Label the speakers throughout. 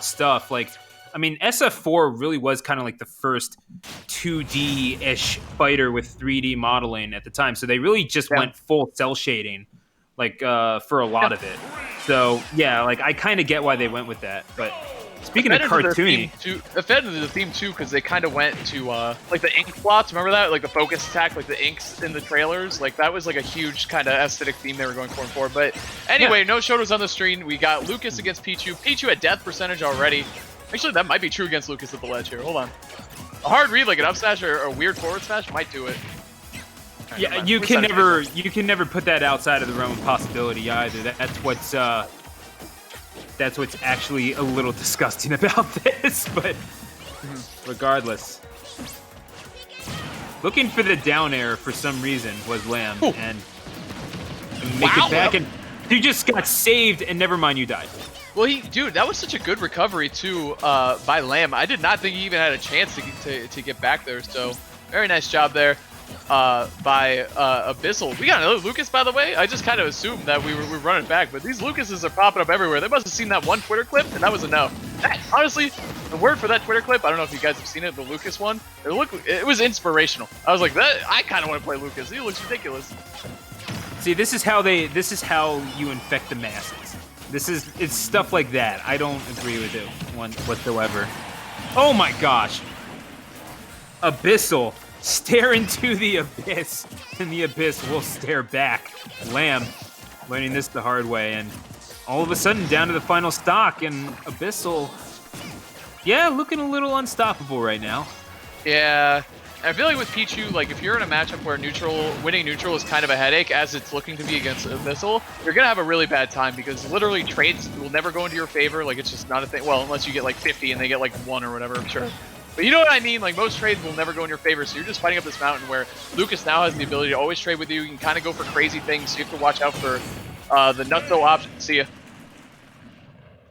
Speaker 1: stuff. Like, I mean, SF4 really was kind of like the first 2D-ish fighter with 3D modeling at the time. So they really just went full cell shading, like, for a lot of it. So, yeah, like, I kind of get why they went with that. But speaking of cartoony...
Speaker 2: It fed into the theme, too, because they kind of went to, like, the ink plots. Remember that? Like, the focus attack, like, the inks in the trailers. Like, that was, like, a huge kind of aesthetic theme they were going for. But anyway, no Shotos on the screen. We got Lucas against Pichu. Pichu at death percentage already. Actually, that might be true against Lucas at the ledge here. Hold on. A hard read, like an up smash or a weird forward smash, might do it. Right,
Speaker 1: yeah, you can never put that outside of the realm of possibility either. That's what's actually a little disgusting about this, but regardless. Looking for the down air for some reason was Llamb, and make it back, and you just got saved, and never mind, you died.
Speaker 2: Well, dude, that was such a good recovery too by Llamb. I did not think he even had a chance to get back there. So very nice job there by Abyssal. We got another Lucas, by the way. I just kind of assumed that we were running back, but these Lucases are popping up everywhere. They must have seen that one Twitter clip, and that was a no. Honestly, the word for that Twitter clip, I don't know if you guys have seen it, the Lucas one. It was inspirational. I was like, I kind of want to play Lucas. He looks ridiculous.
Speaker 1: See, this is how you infect the masses. It's stuff like that. I don't agree with it whatsoever. Oh my gosh. Abyssal. Stare into the abyss, and the abyss will stare back. Llamb learning this the hard way, and all of a sudden down to the final stock, and Abyssal, yeah, looking a little unstoppable right now.
Speaker 2: Yeah. I feel like with Pichu, like if you're in a matchup where winning neutral is kind of a headache, as it's looking to be against Abyssal, you're gonna have a really bad time because literally trades will never go into your favor. Like it's just not a thing. Well, unless you get like 50 and they get like 1 or whatever, I'm sure. But you know what I mean? Like most trades will never go in your favor. So you're just fighting up this mountain where Lucas now has the ability to always trade with you. You can kind of go for crazy things. So you have to watch out for the nutso option. See ya.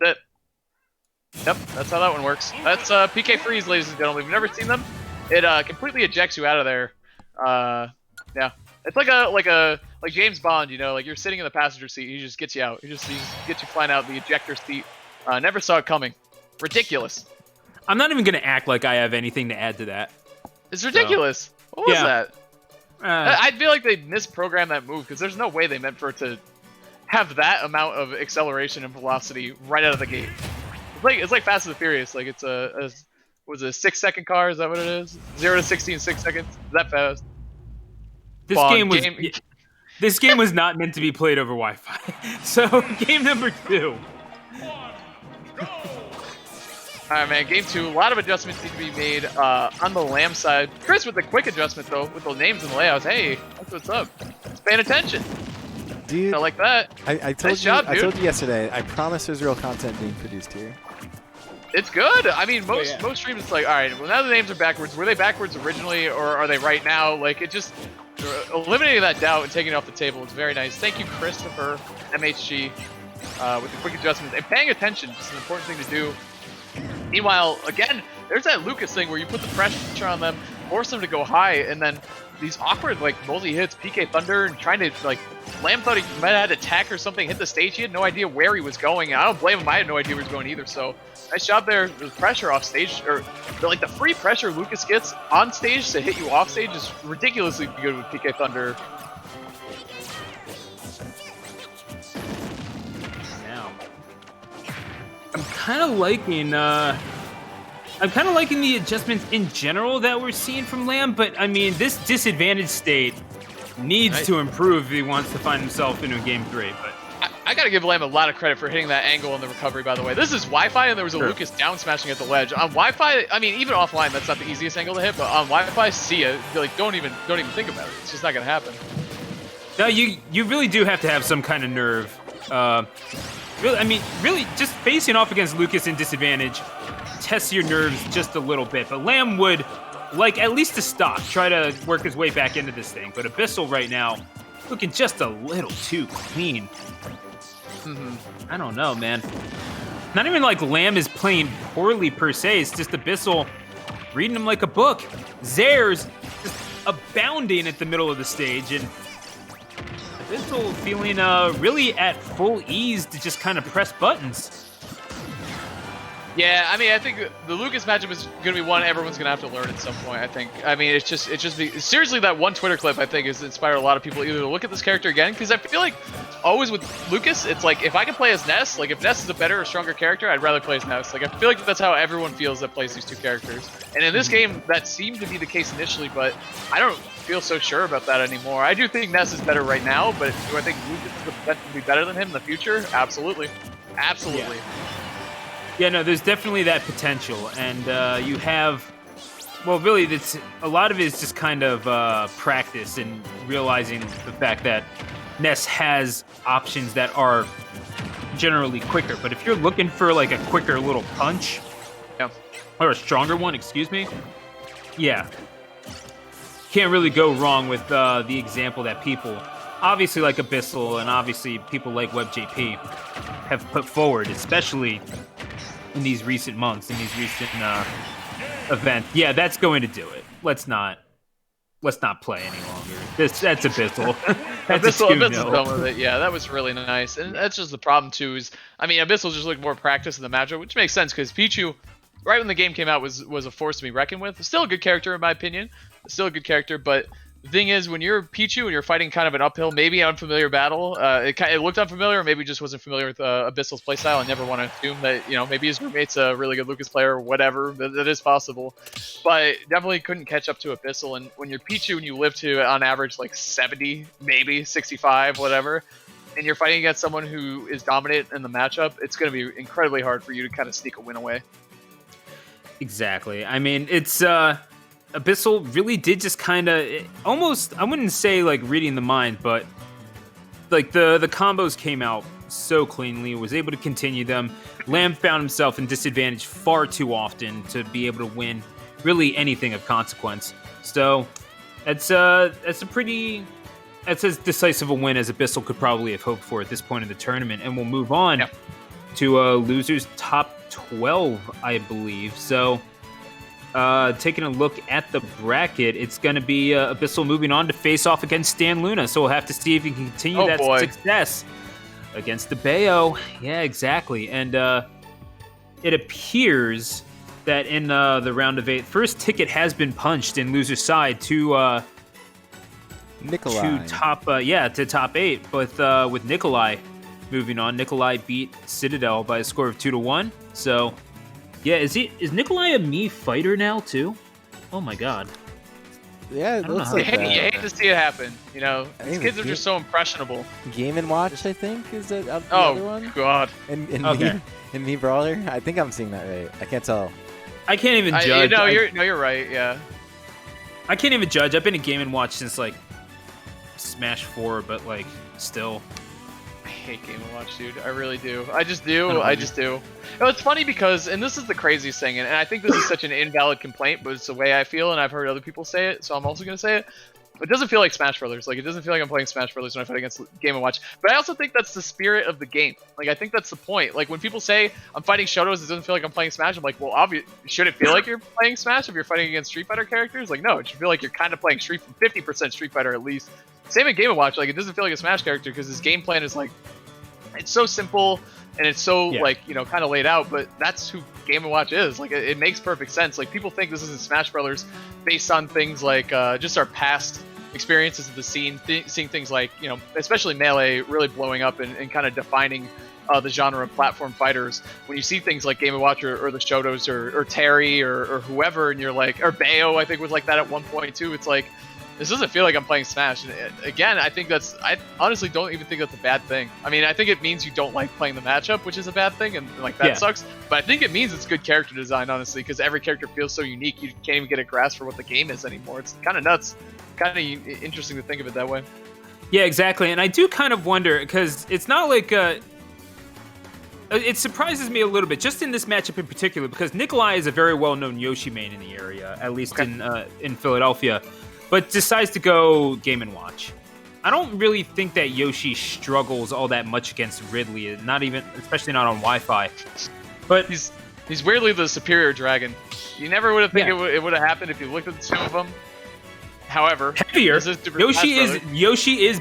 Speaker 2: That's it. Yep, that's how that one works. That's PK freeze, ladies and gentlemen. If you've never seen them, it completely ejects you out of there. Yeah, it's like James Bond, you know, like you're sitting in the passenger seat, he just gets you out. He just gets you flying out the ejector seat. Never saw it coming. Ridiculous.
Speaker 1: I'm not even gonna act like I have anything to add to that.
Speaker 2: It's ridiculous. So, what was that? I feel like they misprogrammed that move because there's no way they meant for it to have that amount of acceleration and velocity right out of the gate. It's like Fast and the Furious. Like it's was it a 6-second car? Is that what it is? 0 to 60 in 6 seconds? Is that fast?
Speaker 1: This game was not meant to be played over Wi-Fi. So game number 2.
Speaker 2: Alright, man, game 2. A lot of adjustments need to be made on the Llamb side. Chris with the quick adjustment, though, with the names and the layouts. Hey, that's what's up. It's paying attention.
Speaker 3: Dude,
Speaker 2: I like that.
Speaker 3: I told you yesterday, I promise there's real content being produced here.
Speaker 2: It's good. I mean, most streams, it's like, all right, well, now the names are backwards. Were they backwards originally, or are they right now? Like, it just eliminating that doubt and taking it off the table is very nice. Thank you, Christopher, MHG, with the quick adjustments. And paying attention, just an important thing to do. Meanwhile, again, there's that Lucas thing where you put the pressure on them, force them to go high, and then these awkward, like, multi-hits, PK Thunder, and trying to, like, Llamb thought he might have had attack or something, hit the stage. He had no idea where he was going. I don't blame him. I had no idea where he was going either. So nice job there. The pressure off stage, or like the free pressure Lucas gets on stage to hit you off stage is ridiculously good with PK Thunder.
Speaker 1: Now, I'm kind of liking the adjustments in general that we're seeing from Llamb, but I mean, this disadvantaged state needs to improve if he wants to find himself into game 3. But
Speaker 2: I gotta give Llamb a lot of credit for hitting that angle in the recovery, by the way. This is Wi-Fi, and there was a Lucas down smashing at the ledge. On Wi-Fi, I mean, even offline, that's not the easiest angle to hit, but on Wi-Fi, see it. Like, don't even think about it. It's just not gonna happen.
Speaker 1: No, you really do have to have some kind of nerve. Really, just facing off against Lucas in disadvantage tests your nerves just a little bit. But Llamb would, like, at least to stop, try to work his way back into this thing. But Abyssal right now, looking just a little too clean. I don't know, man. Not even like Llamb is playing poorly per se. It's just Abyssal reading him like a book. Zares just abounding at the middle of the stage, and Abyssal feeling really at full ease to just kind of press buttons.
Speaker 2: Yeah, I mean, I think the Lucas matchup is going to be one everyone's going to have to learn at some point, I think. I mean, seriously, that one Twitter clip, I think, has inspired a lot of people either to look at this character again, because I feel like always with Lucas, it's like, if I can play as Ness, like, if Ness is a better or stronger character, I'd rather play as Ness. Like, I feel like that's how everyone feels that plays these two characters. And in this game, that seemed to be the case initially, but I don't feel so sure about that anymore. I do think Ness is better right now, but do I think Lucas is the potential to be better than him in the future? Absolutely. Absolutely.
Speaker 1: Yeah, no, there's definitely that potential, and you have, well, really, that's a lot of it is just kind of practice and realizing the fact that Ness has options that are generally quicker. But if you're looking for like a quicker little punch, or a stronger one, excuse me, yeah, can't really go wrong with the example that people, obviously like Abyssal and obviously people like WebJP, have put forward, especially in these recent months, in these recent events. Yeah, that's going to do it. Let's not play any longer. That's Abyssal. That's
Speaker 2: Abyssal's done with it. Yeah, that was really nice. And that's just the problem too. Is I mean, Abyssal just looked more practice in the matchup, which makes sense because Pichu, right when the game came out, was a force to be reckoned with. Still a good character in my opinion. Still a good character, but the thing is, when you're Pichu and you're fighting kind of an uphill, maybe unfamiliar battle, it looked unfamiliar, or maybe just wasn't familiar with Abyssal's playstyle. I never want to assume that, you know, maybe his roommate's a really good Lucas player or whatever. That is possible. But definitely couldn't catch up to Abyssal. And when you're Pichu and you live to, on average, like 70, maybe 65, whatever, and you're fighting against someone who is dominant in the matchup, it's going to be incredibly hard for you to kind of sneak a win away.
Speaker 1: Exactly. I mean, it's... Abyssal really did just kind of almost, I wouldn't say like reading the mind, but like the combos came out so cleanly, was able to continue them. Llamb found himself in disadvantage far too often to be able to win really anything of consequence. So that's as decisive a win as Abyssal could probably have hoped for at this point in the tournament. And we'll move on to losers top 12, I believe. So taking a look at the bracket, it's going to be Abyssal moving on to face off against Stan Luna. So we'll have to see if he can continue success against the Bayo. Yeah, exactly. And it appears that in the round of 8, first ticket has been punched in loser's side to
Speaker 3: Nikolai.
Speaker 1: To top 8. But with Nikolai moving on, Nikolai beat Citadel by a score of 2-1. So. Yeah, is Nikolai a Mii fighter now too? Oh my god.
Speaker 3: Yeah, it looks like that.
Speaker 2: You hate to see it happen. You know, these kids are just so impressionable.
Speaker 3: Game & Watch, I think, is the other one.
Speaker 2: Oh god.
Speaker 3: And Mii Brawler. I think I'm seeing that right. I can't tell.
Speaker 1: I can't even judge.
Speaker 2: You're right. Yeah.
Speaker 1: I can't even judge. I've been in Game & Watch since like Smash 4, but like still.
Speaker 2: I hate Game & Watch, dude. I really do. I just do. I just do. You know, it's funny because, and this is the craziest thing, and I think this is such an invalid complaint, but it's the way I feel, and I've heard other people say it, so I'm also going to say it. It doesn't feel like Smash Brothers. Like, it doesn't feel like I'm playing Smash Brothers when I fight against Game & Watch. But I also think that's the spirit of the game. Like, I think that's the point. Like, when people say I'm fighting Shotos, it doesn't feel like I'm playing Smash. I'm like, well, should it feel like you're playing Smash if you're fighting against Street Fighter characters? Like, no, it should feel like you're kind of playing 50% Street Fighter at least. Same in Game & Watch. Like, it doesn't feel like a Smash character because his game plan is like, it's so simple and it's so like, you know, kind of laid out, but that's who Game & Watch is. Like, it makes perfect sense. Like, people think this isn't Smash Brothers based on things like just our past experiences of the scene, seeing things like, you know, especially Melee really blowing up and kind of defining the genre of platform fighters. When you see things like Game & Watch or the Shotos or Terry or whoever, and you're like, or Bayo, I think was like that at one point too. It's like, this doesn't feel like I'm playing Smash. And again, I honestly don't even think that's a bad thing. I mean, I think it means you don't like playing the matchup, which is a bad thing, and like that sucks. But I think it means it's good character design, honestly, because every character feels so unique. You can't even get a grasp for what the game is anymore. It's kind of nuts. Kind of interesting to think of it that way.
Speaker 1: Yeah, exactly. And I do kind of wonder, because it's not like it surprises me a little bit, just in this matchup in particular, because Nikolai is a very well-known Yoshi main in the area, at least in Philadelphia, but decides to go Game & Watch. I don't really think that Yoshi struggles all that much against Ridley, not even, especially not on Wi-Fi. But
Speaker 2: he's weirdly the superior dragon. You never would have think it would have happened if you looked at the two of them. However,
Speaker 1: heavier. Yoshi is